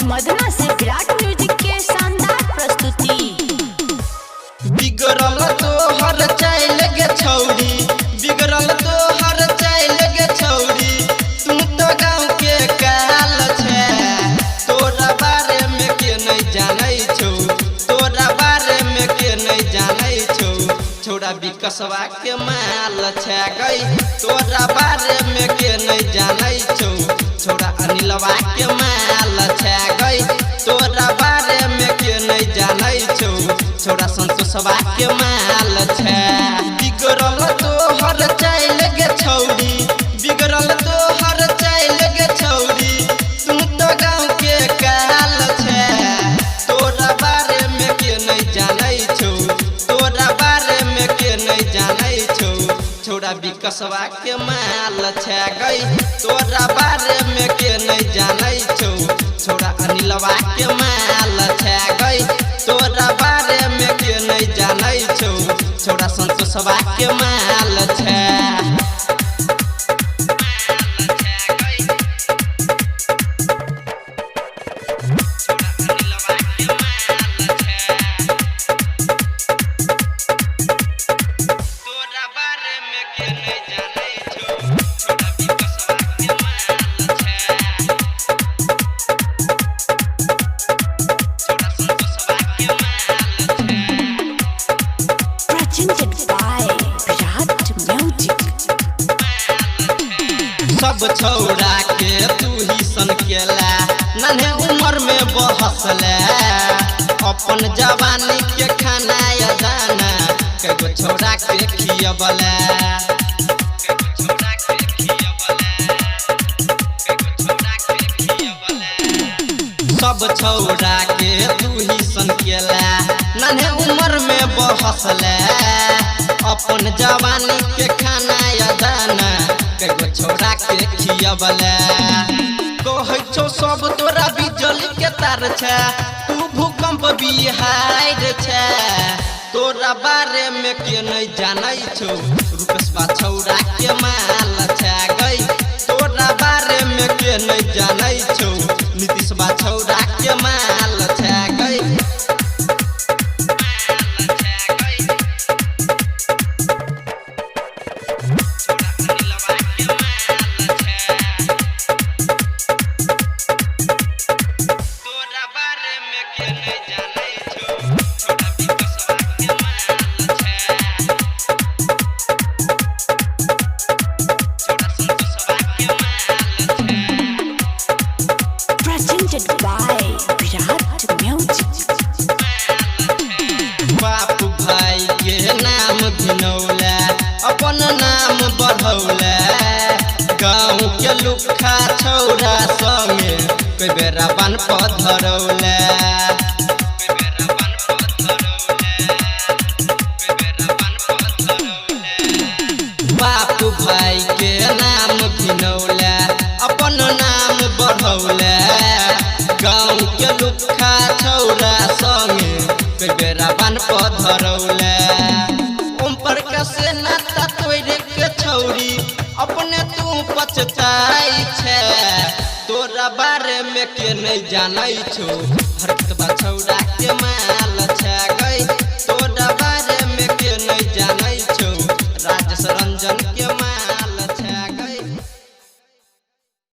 मदना से विराट म्यूजिक के शानदार प्रस्तुति। बिगड़ल तो हर चाइल गे छौड़ी, बिगड़ल तो हर चाइल गे छौड़ी, तू तो गाँव के काल छे। तोरा बारे में के नहीं जानै छौ, तोरा बारे में के नहीं जानै छौ। छोड़ा बिकसवा के माल छे गई, तोरा बारे में के नहीं जानै छौ। छोड़ा अनिलवा के माल छे गई, तोरा बारे में के नहीं जानै छौ। छोड़ा संतोषवा के माल छे। बिगड़ल तो हर चाइल गे छौड़ी, बिगड़ल तो हर चाइल गे छौड़ी, तू तो गाँव के काल छे। तोरा बारे में के नहीं जानै छौ, तोरा बारे में के नहीं जानै छौ। छोड़ा बिकसवा के माल छे गई, तोरा बारे में के नहीं जानै छौ। छोड़ा अनिलवा के माल छे गई, तोरा बारे में के नहीं जानै छौ। छोड़ा संतोषवा के माल छे। सब छौड़ा के तू ही सन केला, नन्हे उम्र में बहसले। अपन जवानी के खाना या दाना कगो छौड़ा के खियबले। सब छौड़ा के तू ही सन केला, नन्हे उम्र में बहसले। अपन जवानी के खाना या दाना कगो छौड़ा के खियबले। कहै छौ सब तोरा बिजली के तार छे, तू भूकंप बिहार छे। तोरा बारे में के नहीं जानै छौ, रूपेशवा छौड़ा के माल छे गई। तोरा बारे में के नहीं जानै छौ, नीतीशवा छौड़ा के माल छे गई। बापू भाई के नाम धिनौला, अपन नाम बढ़ौला। गाँव के लुखा छौड़ा संगे कई बेरा बन पधरौला। बापू भाई के नाम धिनौला, अपन नाम बढ़ौला। गाँव के लुखा छौड़ा संगे कई बेरा बन पधरौला। ओम प्रकाश नाता तोड़ के छौड़ी, अपने तू पछताई छे। तोरा बारे में के नहीं जानै छौ, हरकतवा छौड़ा के माल